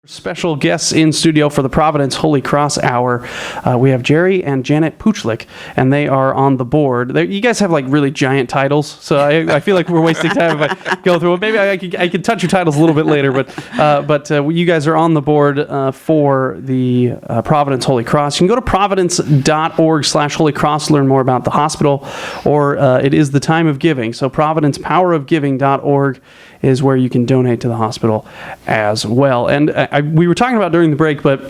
Special guests in studio for the Providence Holy Cross Hour. We have Jerry and Janet Puchlik, and they are on the board. You guys have like really giant titles, so I feel like we're wasting time if I go through it. Maybe I could touch your titles a little bit later, but you guys are on the board for the Providence Holy Cross. You can go to providence.org/Holy Cross to learn more about the hospital, or it is the time of giving. So providencepowerofgiving.org is where you can donate to the hospital as well. And we were talking about during the break, but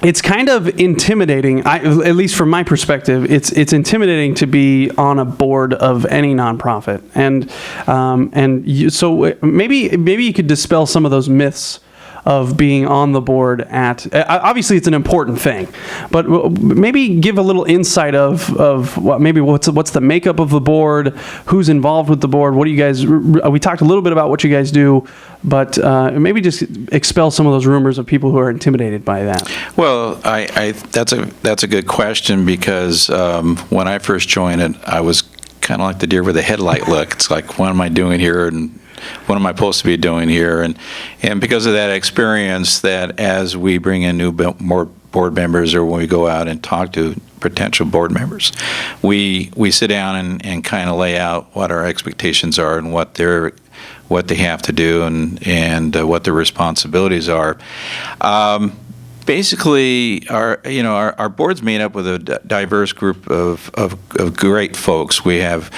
it's kind of intimidating, at least from my perspective, it's intimidating to be on a board of any nonprofit. So maybe you could dispel some of those myths of being on the board obviously it's an important thing, but maybe give a little insight of what's the makeup of the board, who's involved with the board, what do you guys, we talked a little bit about what you guys do, but maybe just expel some of those rumors of people who are intimidated by that. Well, that's a good question, because when I first joined it, I was kind of like the deer with a headlight look. It's like, what am I doing here, and what am I supposed to be doing here? And because of that experience, that as we bring in more board members, or when we go out and talk to potential board members, we sit down and kind of lay out what our expectations are and what they have to do, and what their responsibilities are. Basically, our board's made up with a diverse group of great folks. We have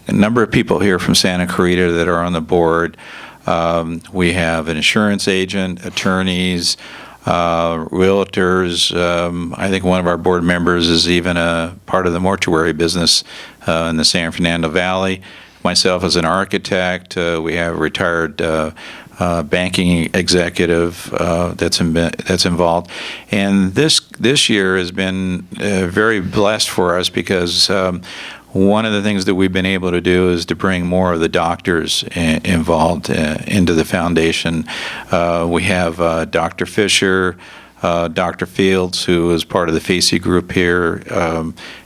a number of people here from Santa Clarita that are on the board. We have an insurance agent, attorneys, realtors. I think one of our board members is even a part of the mortuary business in the San Fernando Valley. Myself as an architect, we have a retired banking executive that's involved, and this year has been very blessed for us, because one of the things that we've been able to do is to bring more of the doctors involved into the foundation. We have Dr. Fisher, Dr. Fields, who is part of the FACey group here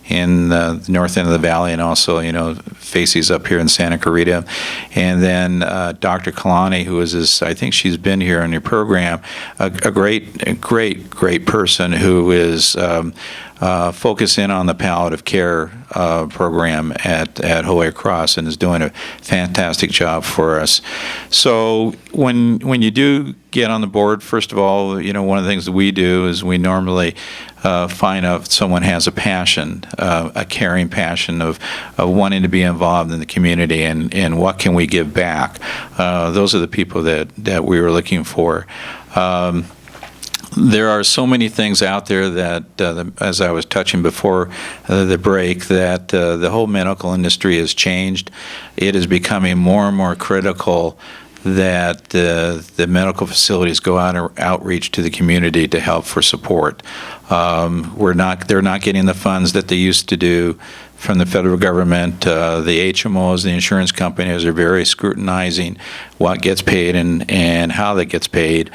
in the north end of the valley, and also, FACey's up here in Santa Clarita. And then Dr. Kalani, who is I think she's been here on your program, a great person who is focusing on the palliative care program at Holy Cross, and is doing a fantastic job for us. So when you do get on the board, first of all, one of the things that we do is we normally find out if someone has a passion, a caring passion of wanting to be involved in the community, and what can we give back. Those are the people that we were looking for. There are so many things out there that, as I was touching before the break, that the whole medical industry has changed. It is becoming more and more critical that the medical facilities go out and outreach to the community to help for support. They're not getting the funds that they used to do from the federal government. The HMOs, the insurance companies, are very scrutinizing what gets paid and how that gets paid.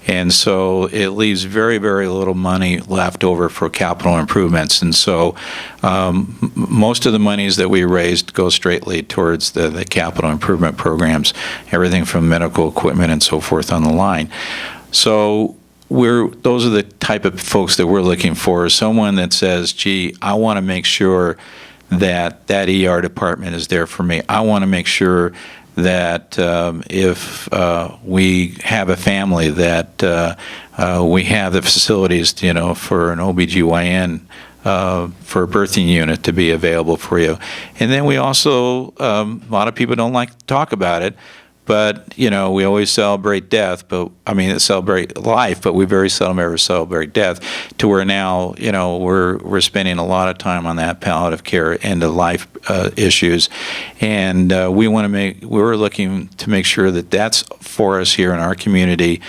And so it leaves very, very little money left over for capital improvements. And so most of the monies that we raised go straightly towards the capital improvement programs, everything from medical equipment and so forth on the line. So those are the type of folks that we're looking for. Someone that says, gee, I want to make sure that ER department is there for me. I want to make sure that if we have a family, that we have the facilities, for an OBGYN, for a birthing unit to be available for you. And then we also, a lot of people don't like to talk about it, but, we always celebrate death, celebrate life, but we very seldom ever celebrate death, to where now, we're spending a lot of time on that palliative care end of life issues. And we're looking to make sure that that's for us here in our community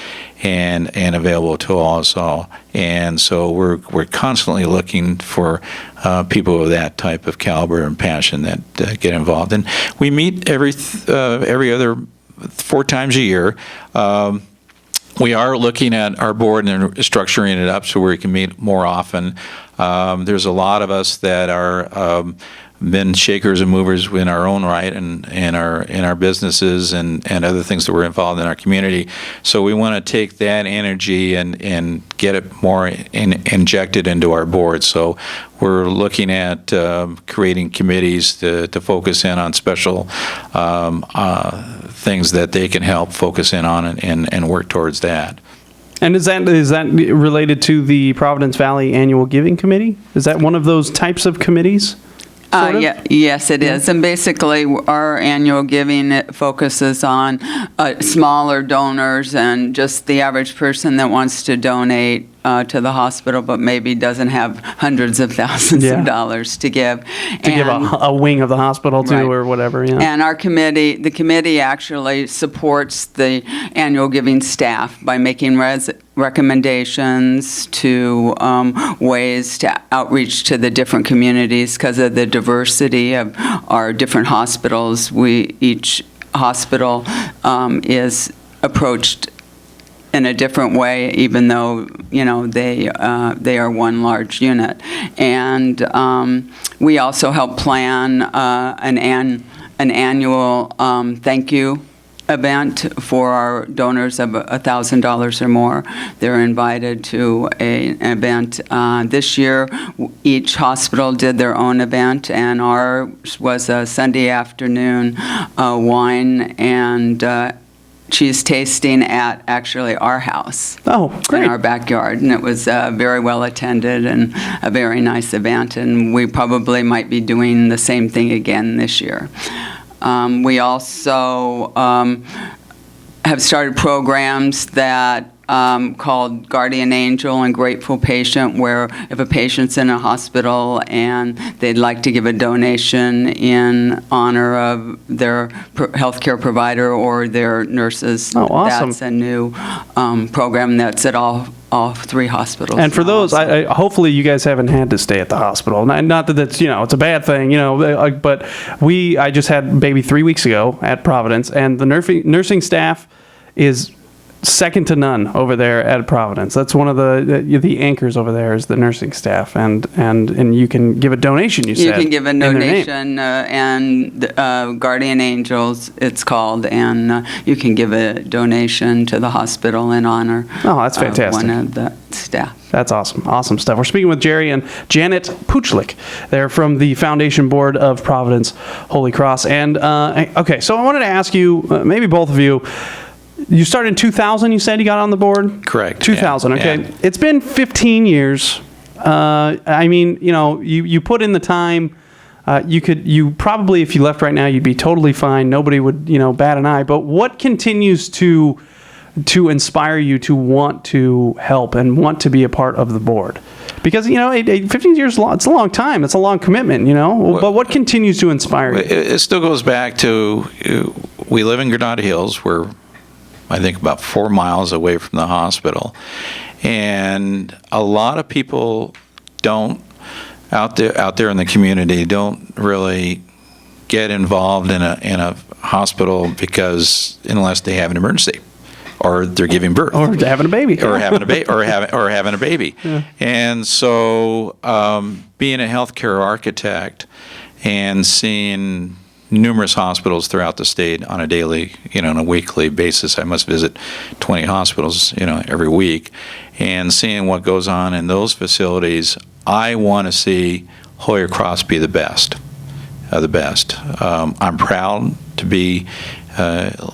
and available to us all. And so we're constantly looking for people of that type of caliber and passion that get involved. And we meet every other 4 times a year. We are looking at our board and structuring it up so we can meet more often. There's a lot of us that are been shakers and movers in our own right and in our businesses and other things that we're involved in our community. So we want to take that energy and get it more injected into our board. So we're looking at creating committees to focus in on special things that they can help focus in on and work towards that. And is that related to the Providence Valley Annual Giving Committee? Is that one of those types of committees? Sort of? Yes, it is. And basically, our annual giving, it focuses on smaller donors and just the average person that wants to donate to the hospital, but maybe doesn't have hundreds of thousands of dollars to give. To give a wing of the hospital to, Right. or whatever, yeah. And our committee, the committee actually supports the annual giving staff by making recommendations to ways to outreach to the different communities because of the diversity of our different hospitals. Each hospital is approached in a different way, even though they are one large unit. And we also help plan an annual thank you event for our donors of $1,000 or more. They're invited to an event. This year, each hospital did their own event, and ours was a Sunday afternoon wine and cheese tasting at actually our house. Oh, great. In our backyard, and it was very well attended and a very nice event, and we probably might be doing the same thing again this year. We also have started programs that called Guardian Angel and Grateful Patient, where if a patient's in a hospital and they'd like to give a donation in honor of their healthcare provider or their nurses, Oh, awesome. That's a new program that's at all three hospitals. And for now, those, so. hopefully you guys haven't had to stay at the hospital. Not that that's, it's a bad thing, but I just had baby 3 weeks ago at Providence, and the nursing staff is second to none over there at Providence. That's one of the anchors over there is the nursing staff, and you can give a donation. You can give a donation, and Guardian Angels, it's called, and you can give a donation to the hospital in honor. Oh, that's fantastic. Of one of the staff. That's awesome. Awesome stuff. We're speaking with Jerry and Janet Puchlik. They're from the Foundation Board of Providence Holy Cross. And okay, so I wanted to ask you, maybe both of you. You started in 2000, you said you got on the board? Correct. 2000, yeah. okay. Yeah. It's been 15 years. You put in the time. You probably, if you left right now, you'd be totally fine. Nobody would, bat an eye. But what continues to inspire you to want to help and want to be a part of the board? Because, 15 years, it's a long time. It's a long commitment, But what continues to inspire you? It still goes back to, we live in Granada Hills. We're, I think, about 4 miles away from the hospital. And a lot of people out there in the community don't really get involved in a hospital unless they have an emergency, or they're giving birth, or having a baby, or having a baby. Yeah. And so, being a healthcare architect and seeing numerous hospitals throughout the state on a daily, on a weekly basis. I must visit 20 hospitals, every week, and seeing what goes on in those facilities. I want to see Holy Cross be the best of the best. I'm proud to be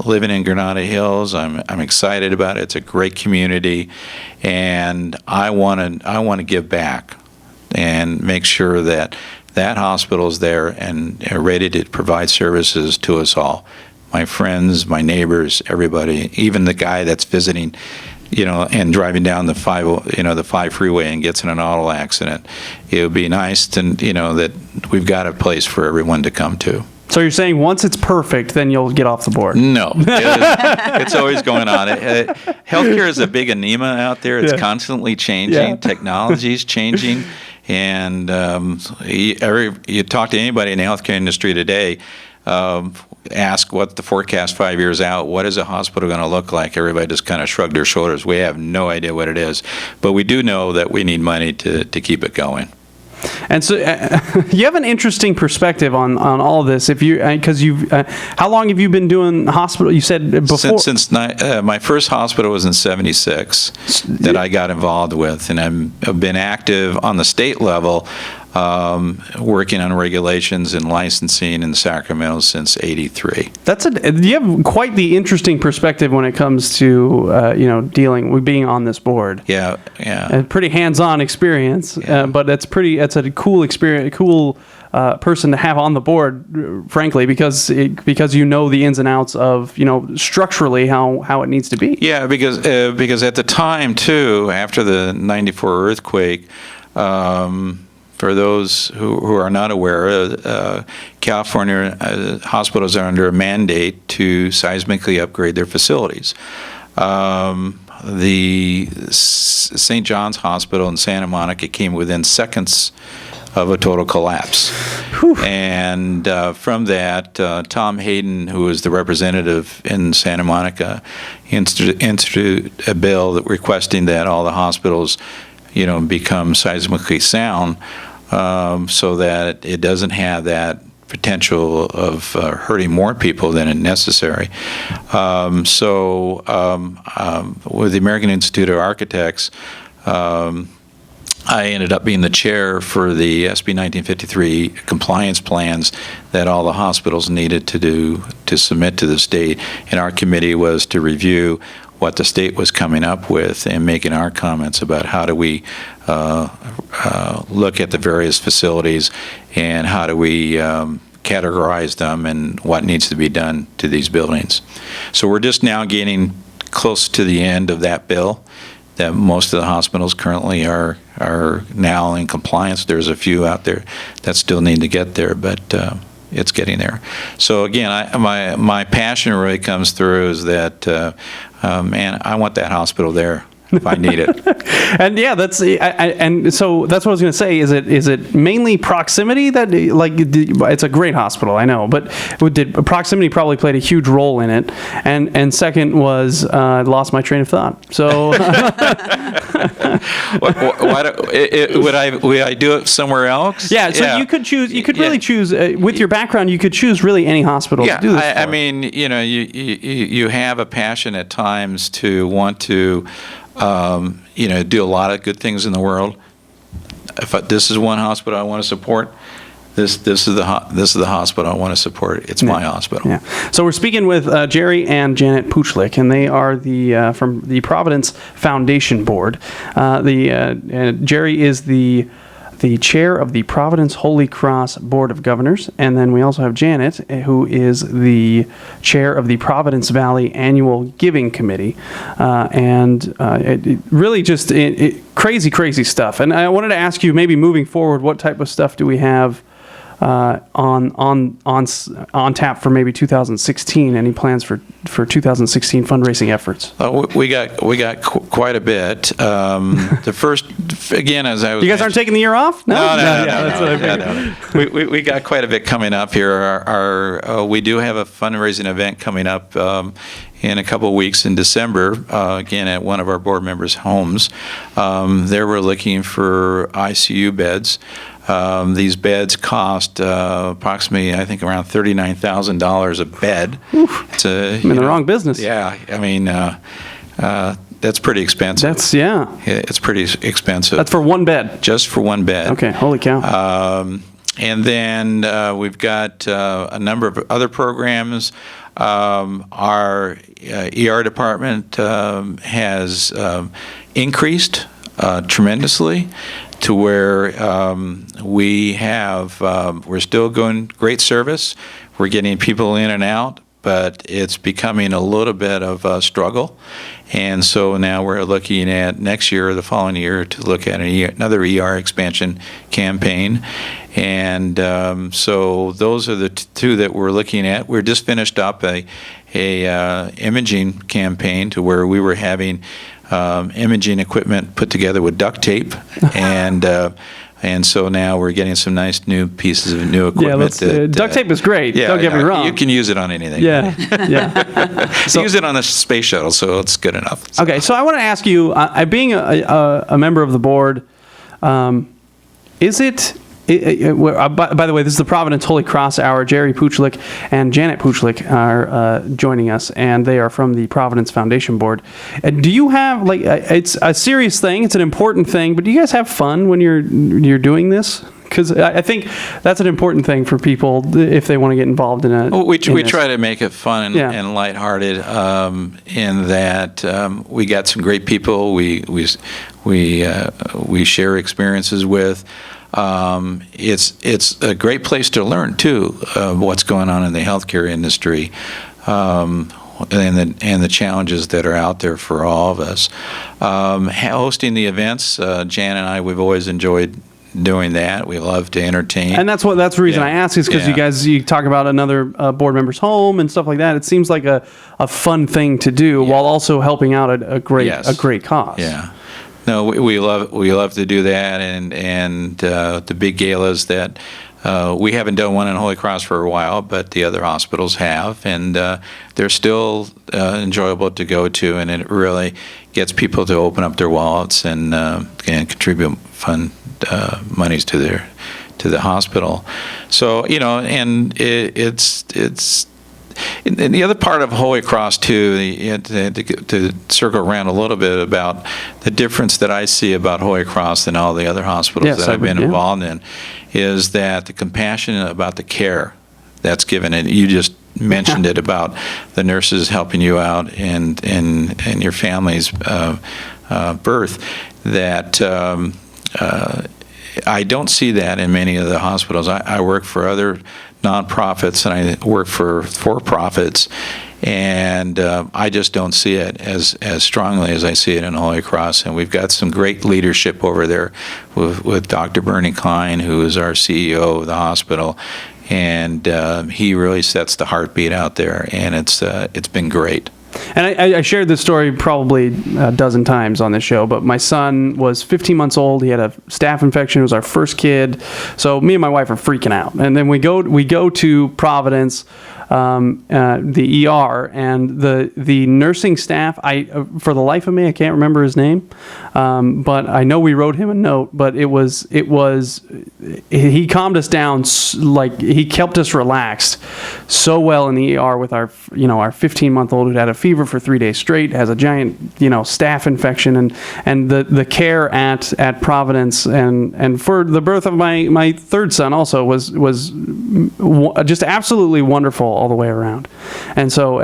living in Granada Hills. I'm excited about it. It's a great community, and I want to give back and make sure that hospital is there and ready to provide services to us all. My friends, my neighbors, everybody, even the guy that's visiting, and driving down the 5 freeway and gets in an auto accident. It would be nice to, that we've got a place for everyone to come to. So you're saying once it's perfect, then you'll get off the board? No. It's always going on. Healthcare is a big enigma out there. It's constantly changing. Yeah. Technology's changing. And you talk to anybody in the healthcare industry today, ask what the forecast 5 years out, what is a hospital going to look like? Everybody just kind of shrugged their shoulders. We have no idea what it is. But we do know that we need money to keep it going. And so you have an interesting perspective on all this. If you, because how long have you been doing hospital? You said before. Since my first hospital was in '76 that I got involved with, and I've been active on the state level, working on regulations and licensing in Sacramento since '83. You have quite the interesting perspective when it comes to dealing with being on this board. Yeah. A pretty hands-on experience, but that's a cool experience, cool person to have on the board, frankly, because you know the ins and outs of structurally how it needs to be. Yeah, because at the time too, after the '94 earthquake. For those who are not aware, California hospitals are under a mandate to seismically upgrade their facilities. The St. John's Hospital in Santa Monica came within seconds of a total collapse. Whew. And from that, Tom Hayden, who was the representative in Santa Monica, instituted a bill requesting that all the hospitals become seismically sound, so that it doesn't have that potential of hurting more people than is necessary. With the American Institute of Architects, I ended up being the chair for the SB 1953 compliance plans that all the hospitals needed to submit to the state, and our committee was to review what the state was coming up with and making our comments about how do we look at the various facilities and how do we categorize them and what needs to be done to these buildings. So we're just now getting close to the end of that bill, that most of the hospitals currently are now in compliance. There's a few out there that still need to get there, but it's getting there. So again, my passion really comes through is that, man, I want that hospital there if I need it. And yeah, and so that's what I was going to say. Is it mainly proximity that, like, it's a great hospital, I know, but proximity probably played a huge role in it. And second was I lost my train of thought. So would I do it somewhere else? Yeah. So you could choose. You could really choose with your background. You could choose really any hospital to do this for. I mean, you have a passion at times to want to. Do a lot of good things in the world. This is one hospital I want to support. This is the hospital I want to support. It's my hospital. Yeah. So we're speaking with Jerry and Janet Puchlik, and they are from the Providence Foundation Board. Jerry is the chair of the Providence Holy Cross Board of Governors, and then we also have Janet, who is the chair of the Providence Valley Annual Giving Committee, it really just crazy stuff. And I wanted to ask you, maybe moving forward, what type of stuff do we have on tap for maybe 2016? Any plans for 2016 fundraising efforts? We got quite a bit. The first, again, as I was. You guys aren't taking the year off? No. We got quite a bit coming up here. We do have a fundraising event coming up in a couple of weeks in December, again at one of our board members' homes. There we're looking for ICU beds. These beds cost approximately, I think, around $39,000 a bed. Oof. I'm in the wrong business. Yeah, I mean, that's pretty expensive. It's pretty expensive. That's for one bed? Just for one bed. Okay, holy cow. And then we've got a number of other programs. Our ER department has increased tremendously, to where we're still going great service. We're getting people in and out, but it's becoming a little bit of a struggle. And so now we're looking at next year or the following year to look at another ER expansion campaign. And so those are the two that we're looking at. We're just finished up a imaging campaign to where we were having imaging equipment put together with duct tape, and so now we're getting some nice new pieces of new equipment. Duct tape is great. Don't get me wrong. You can use it on anything. Yeah. So, use it on the space shuttle, so it's good enough. Okay, so I want to ask you, being a member of the board, Is it? By the way, this is the Providence Holy Cross Hour. Jerry Puchlik and Janet Puchlik are joining us, and they are from the Providence Foundation Board. Do you have, like, it's a serious thing, it's an important thing, but do you guys have fun when you're doing this? Because I think that's an important thing for people if they want to get involved in it. We try to make it fun and lighthearted. In that we got some great people we share experiences with. It's a great place to learn too what's going on in the healthcare industry. And the challenges that are out there for all of us. Hosting the events, Jan and I, we've always enjoyed doing that. We love to entertain. And that's the reason I ask, is because you talk about another board member's home and stuff like that. It seems like a fun thing to do while also helping out a great cause. Yeah. No, we love to do that, and the big galas that we haven't done one in Holy Cross for a while, but the other hospitals have, and they're still enjoyable to go to, and it really gets people to open up their wallets and contribute fun monies to the hospital. So and it's. And the other part of Holy Cross, too, to circle around a little bit about the difference that I see about Holy Cross than all the other hospitals that I've been involved in, is that the compassion about the care that's given. And you just mentioned it about the nurses helping you out and your family's birth, that I don't see that in many of the hospitals. I work for other nonprofits, and I work for for-profits, and I just don't see it as strongly as I see it in Holy Cross. And we've got some great leadership over there with Dr. Bernie Klein, who is our CEO of the hospital, and he really sets the heartbeat out there, and it's been great. And I shared this story probably a dozen times on this show, but my son was 15 months old. He had a staph infection. It was our first kid. So me and my wife are freaking out. And then we go to Providence, the ER, and the nursing staff, for the life of me, I can't remember his name, but I know we wrote him a note, but he calmed us down, like he kept us relaxed so well in the ER with our 15-month-old who had a fever for 3 days straight, has a giant, staph infection, and the care at Providence and for the birth of my third son also was just absolutely wonderful all the way around. And so,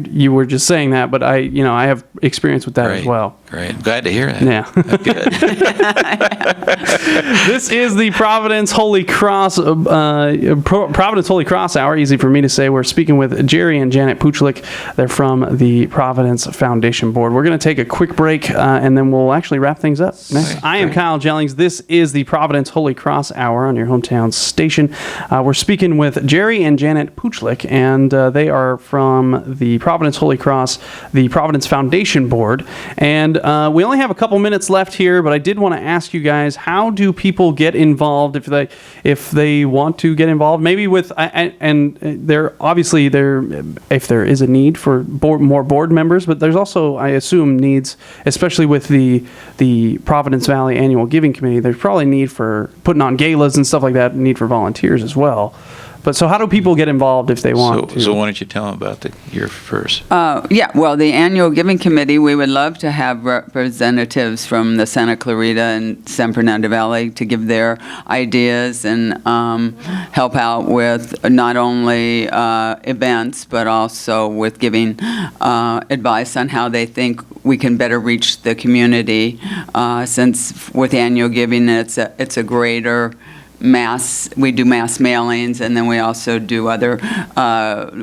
you were just saying that, but I have experience with that as well. Great. I'm glad to hear that. Yeah. Good. This is the Providence Holy Cross Providence Holy Cross Hour. Easy for me to say. We're speaking with Jerry and Janet Puchlik. They're from the Providence Foundation Board. We're going to take a quick break, and then we'll actually wrap things up. Next, I am Kyle Jellings. This is the Providence Holy Cross Hour on your hometown station. We're speaking with Jerry and Janet Puchlik, and they are from the Providence Holy Cross, the Providence Foundation Board. And we only have a couple minutes left here, but I did want to ask you guys, how do people get involved if they want to get involved? Maybe with and if there is a need for more board members, but there's also, I assume, needs, especially with the Providence Valley Annual Giving Committee. There's probably need for putting on galas and stuff like that. Need for volunteers as well. But so how do people get involved if they want to? So why don't you tell them about your first? Well, the Annual Giving Committee, we would love to have representatives from the Santa Clarita and San Fernando Valley to give their ideas and help out with not only events, but also with giving advice on how they think we can better reach the community. Since with annual giving, it's a greater we do mass mailings, and then we also do other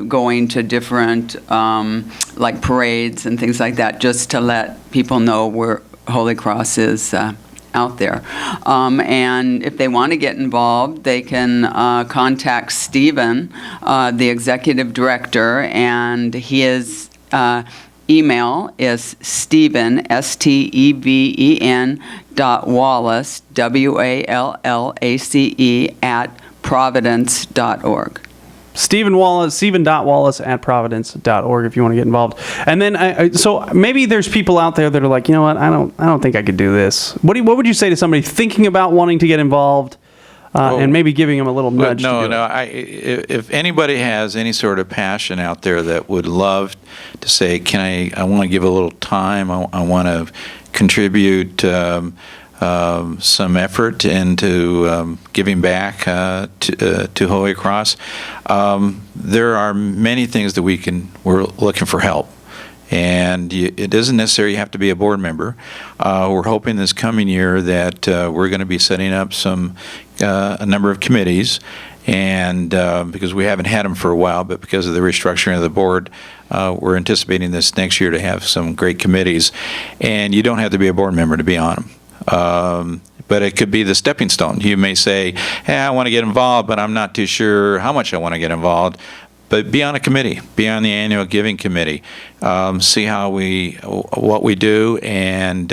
going to different like parades and things like that, just to let people know where Holy Cross is out there. And if they want to get involved, they can contact Stephen, the executive director, and his email is Stephen, STEVEN, .Wallace, WALLACE, @providence.org. Stephen.Wallace at providence.org if you want to get involved. And then, so maybe there's people out there that are like, you know what, I don't think I could do this. What would you say to somebody thinking about wanting to get involved, and maybe giving them a little nudge? If anybody has any sort of passion out there that would love to say, I want to give a little time, I want to contribute some effort into giving back to Holy Cross. There are many things that we're looking for help. And it doesn't necessarily have to be a board member. We're hoping this coming year that we're going to be setting up a number of committees, and because we haven't had them for a while, but because of the restructuring of the board, we're anticipating this next year to have some great committees. And you don't have to be a board member to be on them. But it could be the stepping stone. You may say, hey, I want to get involved, but I'm not too sure how much I want to get involved. But be on a committee, be on the annual giving committee, see what we do, and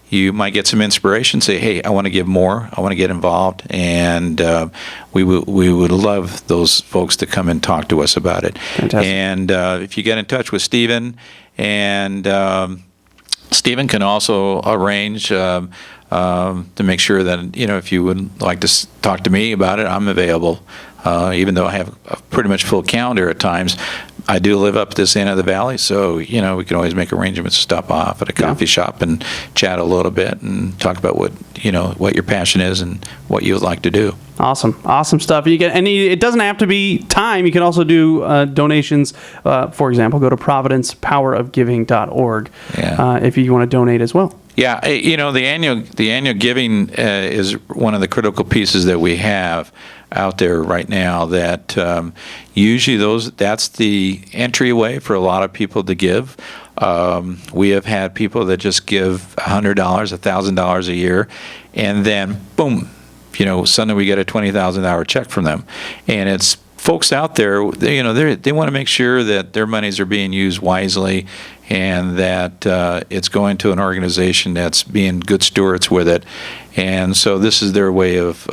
you might get some inspiration. Say, hey, I want to give more, I want to get involved, and we would love those folks to come and talk to us about it. Fantastic. And if you get in touch with Stephen, and Stephen can also arrange to make sure that, if you would like to talk to me about it, I'm available. Even though I have a pretty much full calendar at times, I do live up this end of the valley, so we can always make arrangements to stop off at a coffee shop and chat a little bit and talk about what your passion is and what you would like to do. Awesome stuff. It doesn't have to be time. You can also do donations. For example, go to providencepowerofgiving.org if you want to donate as well. Yeah, the annual giving is one of the critical pieces that we have out there right now. That usually that's the entryway for a lot of people to give. We have had people that just give $100, $1,000 a year, and then boom, suddenly we get a $20,000 check from them, and it's folks out there, they want to make sure that their monies are being used wisely, and that it's going to an organization that's being good stewards with it. And so this is their way of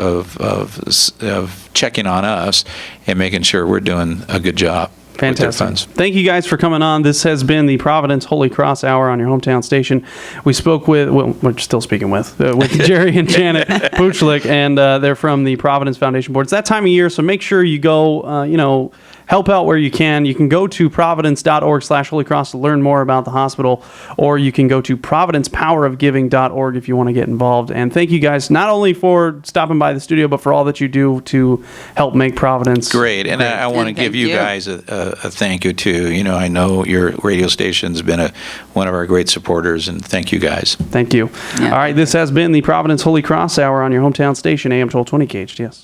checking on us and making sure we're doing a good job. Fantastic. Thank you guys for coming on. This has been the Providence Holy Cross Hour on your hometown station. We spoke we're still speaking with Jerry and Janet Puchlik, and they're from the Providence Foundation Board. It's that time of year, so make sure you go, help out where you can. You can go to providence.org/Holy Cross to learn more about the hospital, or you can go to providencepowerofgiving.org if you want to get involved. And thank you guys not only for stopping by the studio, but for all that you do to help make Providence great. And I want to give you guys a thank you too. I know your radio station's been one of our great supporters, and thank you guys. Thank you. Yeah. All right, this has been the Providence Holy Cross Hour on your hometown station, AM 1220 KHTS.